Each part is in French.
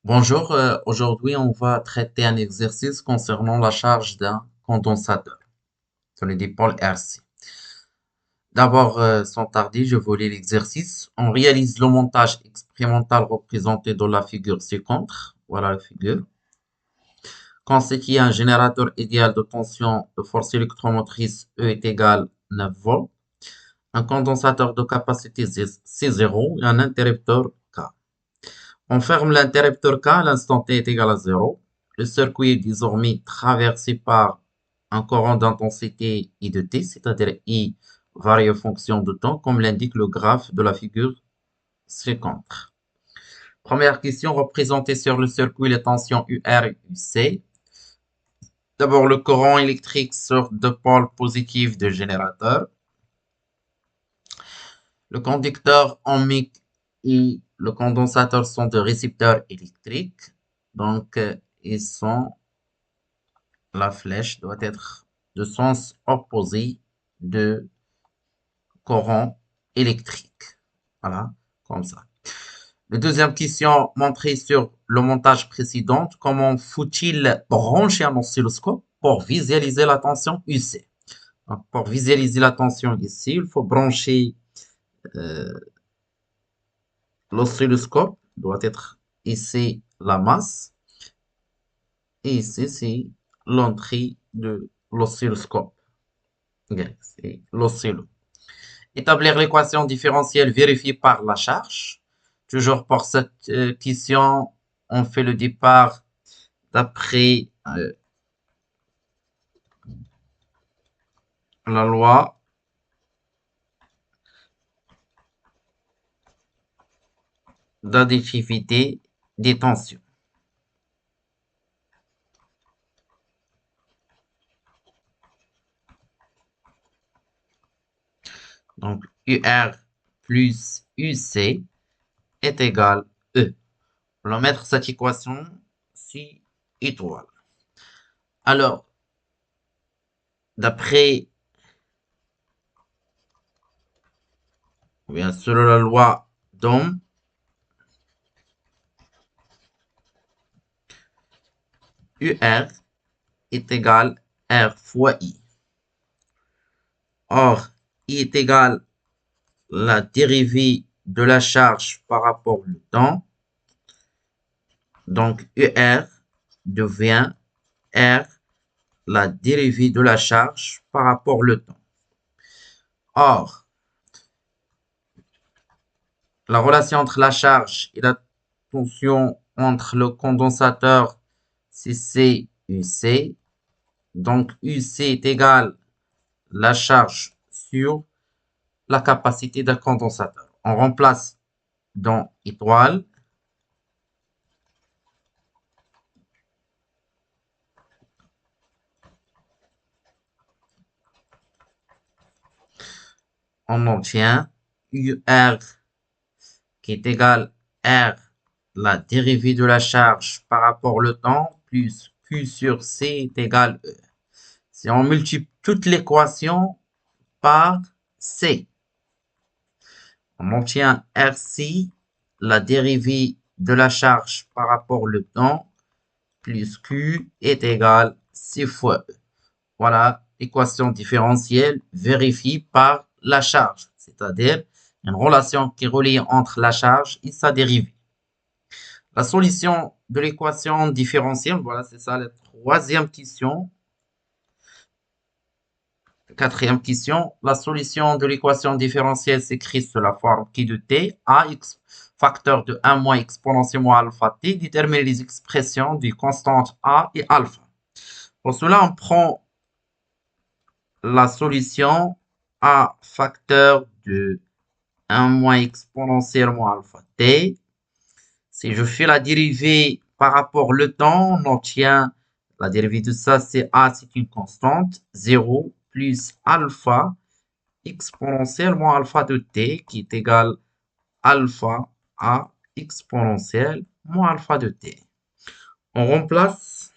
Bonjour, aujourd'hui on va traiter un exercice concernant la charge d'un condensateur sur les dipôles RC. D'abord, sans tarder, je vous lis l'exercice. On réalise le montage expérimental représenté dans la figure ci-contre. Voilà la figure. Constitue un générateur idéal de tension de force électromotrice E est égal 9 volts, un condensateur de capacité C0 et un interrupteur K. On ferme l'interrupteur K, l'instant T est égal à 0. Le circuit est désormais traversé par un courant d'intensité I de T, c'est-à-dire I varie en fonction de temps, comme l'indique le graphe de la figure ci-contre. Première question, représenter sur le circuit les tensions UR et UC. D'abord, le courant électrique sur deux pôles positifs du générateur. Le conducteur ohmique et le condensateur sont des récepteurs électriques. Donc, ils sont, la flèche doit être de sens opposé de courant électrique. Voilà, comme ça. La deuxième question, montrée sur le montage précédent, comment faut-il brancher un oscilloscope pour visualiser la tension UC? Donc, pour visualiser la tension ici, il faut brancher l'oscilloscope, doit être ici la masse, et ici c'est l'entrée de l'oscilloscope. C'est l'oscillo. Établir l'équation différentielle vérifiée par la charge. Toujours pour cette question, on fait le départ d'après la loi d'additivité des tensions. Donc, UR plus UC est égal E. On va mettre cette équation ci étoile. Alors, d'après, bien selon la loi d'Ohm, UR est égal R fois I. Or, I est égal la dérivée de la charge par rapport au temps. Donc, UR devient R la dérivée de la charge par rapport au temps. Or, la relation entre la charge et la tension entre le condensateur, c'est C UC. Donc, UC est égal la charge sur la capacité d'un condensateur. On remplace dans étoile. On obtient UR qui est égal R, la dérivée de la charge par rapport au temps, plus Q sur C est égal E. Si on multiplie toute l'équation par C, on obtient RC, la dérivée de la charge par rapport au temps, plus Q est égal C fois E. Voilà l'équation différentielle vérifiée par la charge, c'est-à-dire une relation qui relie entre la charge et sa dérivée. La solution de l'équation différentielle, voilà, c'est ça la troisième question. Quatrième question, la solution de l'équation différentielle s'écrit sous la forme qui de t, a x facteur de 1 moins exponentielle moins alpha t, détermine les expressions des constantes a et alpha. Pour cela, on prend la solution a facteur de 1 moins exponentielle moins alpha t. Si je fais la dérivée par rapport au temps, on obtient la dérivée de ça, c'est a, c'est une constante, 0 plus alpha exponentielle moins alpha de t qui est égal alpha a exponentielle moins alpha de t. On remplace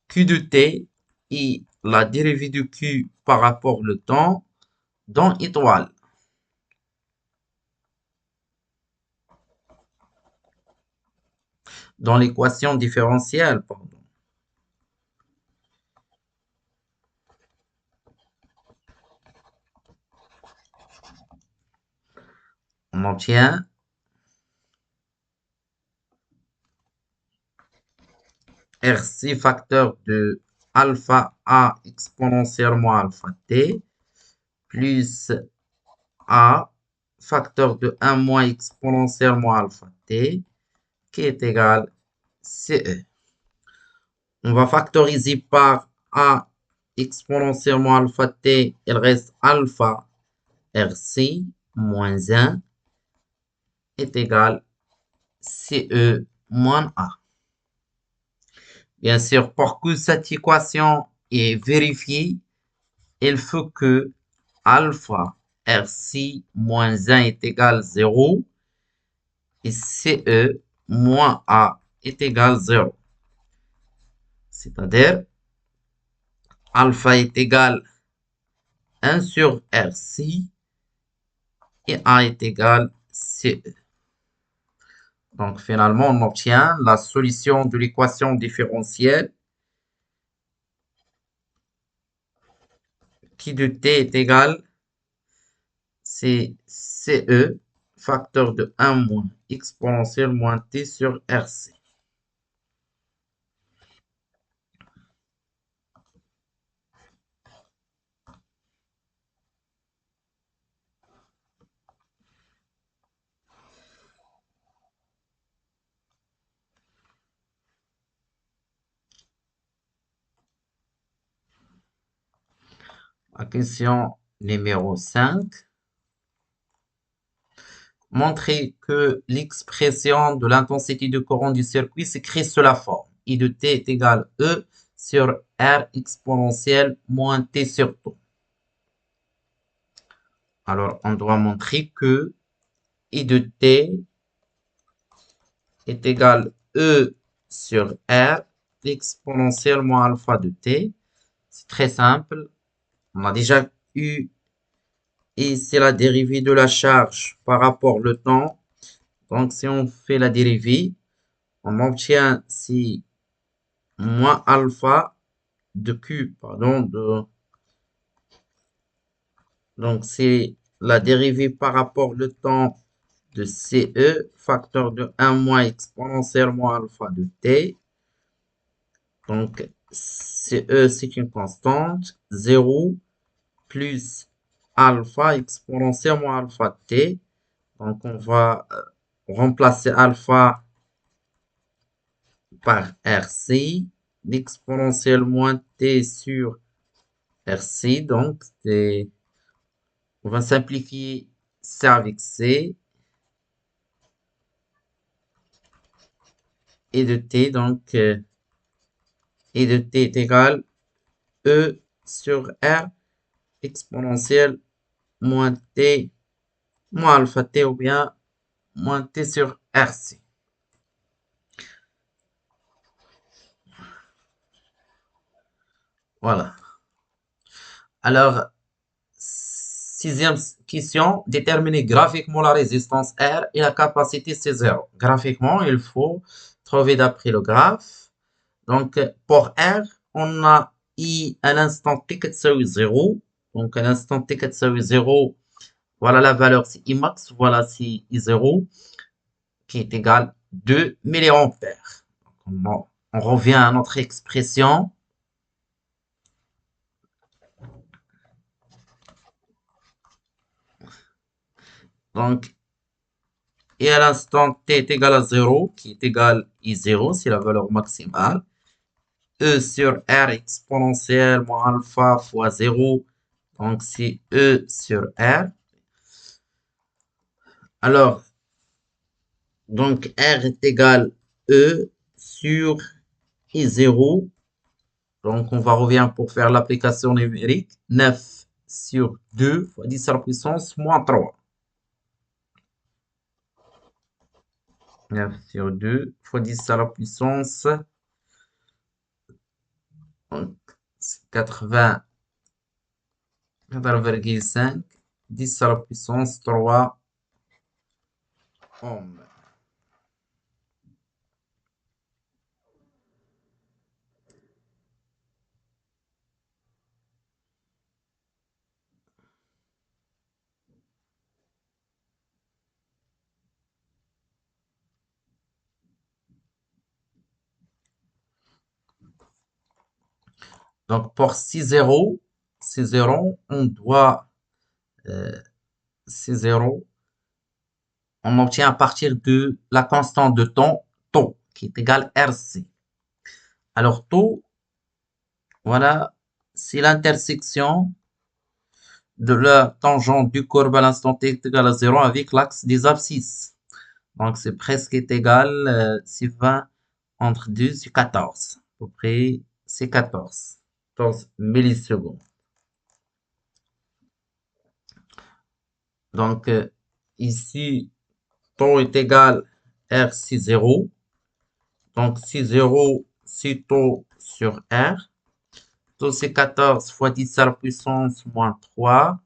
q de t et la dérivée de q par rapport au temps dans étoile. dans l'équation différentielle, pardon. On obtient RC facteur de alpha A exponentiellement alpha t plus A facteur de 1 moins exponentiellement alpha t qui est égal CE. On va factoriser par A exponentiellement alpha t, il reste alpha RC moins 1 est égal CE moins A. Bien sûr, pour que cette équation est vérifiée, il faut que alpha RC moins 1 est égal à 0 et CE moins A est égal à 0. C'est-à-dire, alpha est égal à 1 sur RC et A est égal à CE. Donc, finalement, on obtient la solution de l'équation différentielle qui de t est égal, c'est CE facteur de 1 moins exponentielle moins t sur RC. La question numéro 5. Montrer que l'expression de l'intensité de courant du circuit s'écrit sous la forme I de t est égal à E sur R exponentielle moins t sur τ. Alors, on doit montrer que I de t est égal à E sur R exponentielle moins alpha de t. C'est très simple. On a déjà eu ici la dérivée de la charge par rapport au temps. Donc, si on fait la dérivée, on obtient si moins alpha de Q, pardon, donc c'est la dérivée par rapport au temps de CE, facteur de 1 moins exponentiellement alpha de T. Donc, CE, c'est une constante, 0 plus alpha exponentiellement alpha de T. Donc, on va remplacer alpha par RC, l'exponentielle moins T sur RC. Donc, on va simplifier ça avec C et de T. Donc, et de T est égal E sur R exponentielle moins T moins alpha T ou bien moins T sur RC. Voilà. Alors, sixième question, déterminer graphiquement la résistance R et la capacité C0. Graphiquement, il faut trouver d'après le graphe. Donc, pour R, on a I à l'instant t qui est 0. Donc, à l'instant t qui est 0, voilà la valeur, c'est I max, voilà c'est I0, qui est égal à 2 milliampères. On revient à notre expression. Donc, et à l'instant t est égal à 0, qui est égal à I0, c'est la valeur maximale. E sur R exponentielle moins alpha fois 0, donc c'est E sur R. Alors, donc R est égal à E sur I0. Donc, on va revenir pour faire l'application numérique. 9 sur 2 fois 10 à la puissance moins 3. 9 sur 2 fois 10 à la puissance 80, 4,5, 10 à la puissance 3 ohms. Donc pour 6 zéros, on doit, euh, 6 zéros, on obtient à partir de la constante de temps, taux, qui est égale RC. Alors taux, voilà, c'est l'intersection de la tangente du courbe à l'instant t est égal à 0 avec l'axe des abscisses. Donc c'est presque égal, c'est 20 entre 12 et 14. À peu près, c'est 14. 14 millisecondes. Donc ici, taux est égal R 60. Donc 60, c'est taux sur R. Taux c'est 14 fois 10 à la puissance moins 3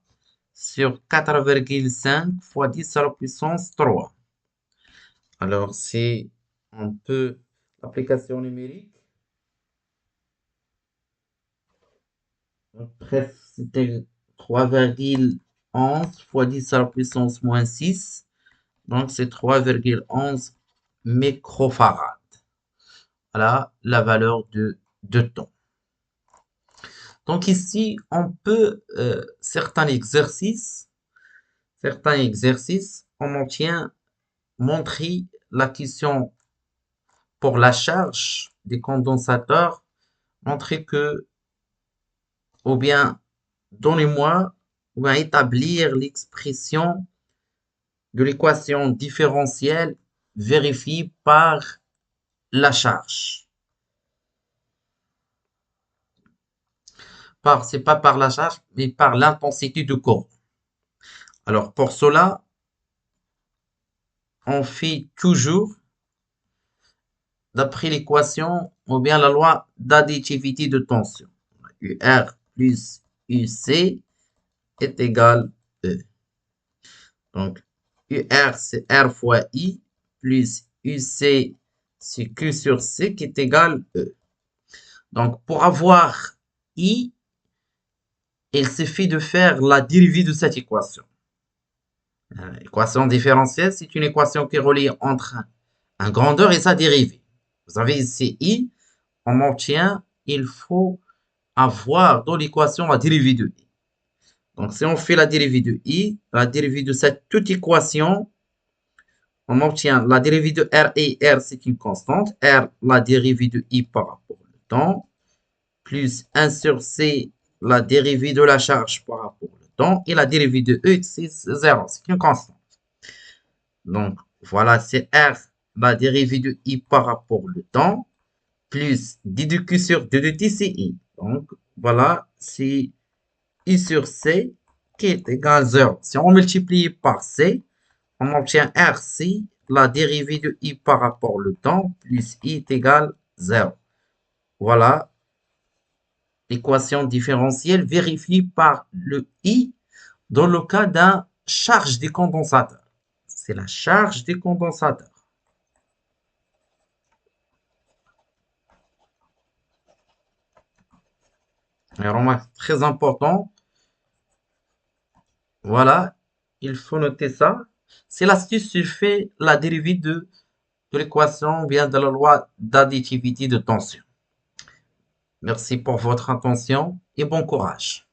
sur 4,5 fois 10 à la puissance 3. Alors c'est un peu l'application numérique. Bref, c'était 3,11 fois 10 à la puissance moins 6. Donc c'est 3,11 microfarad. Voilà la valeur de temps. Donc ici, on peut, on obtient montrer la question pour la charge des condensateurs, montrer que, ou bien, donnez-moi, ou bien établir l'expression de l'équation différentielle vérifiée par la charge. C'est pas par la charge, mais par l'intensité de courant. Alors, pour cela, on fait toujours d'après l'équation ou bien la loi d'additivité de tension. UR plus UC est égal E. Donc, UR c'est R fois I plus UC c'est Q sur C qui est égal E. Donc, pour avoir I, il suffit de faire la dérivée de cette équation. L'équation différentielle, c'est une équation qui relie entre un grandeur et sa dérivée. Vous avez ici I, on obtient, il faut avoir dans l'équation la dérivée de I. Donc, si on fait la dérivée de I, la dérivée de cette toute équation, on obtient la dérivée de R et R, c'est une constante. R, la dérivée de I par rapport au temps, plus 1 sur C, la dérivée de la charge par rapport au temps, et la dérivée de E, c'est 0, c'est une constante. Donc, voilà, c'est R, la dérivée de I par rapport au temps, plus d de Q sur d de T, c'est I. Donc, voilà, c'est I sur C qui est égal à 0. Si on multiplie par C, on obtient RC, la dérivée de I par rapport au temps, plus I est égal à 0. Voilà l'équation différentielle vérifiée par le I dans le cas d'un charge des condensateurs. C'est la charge des condensateurs. Et remarque très important, voilà, il faut noter ça. C'est l'astuce qui fait la dérivée de l'équation vient de la loi d'additivité de tension. Merci pour votre attention et bon courage.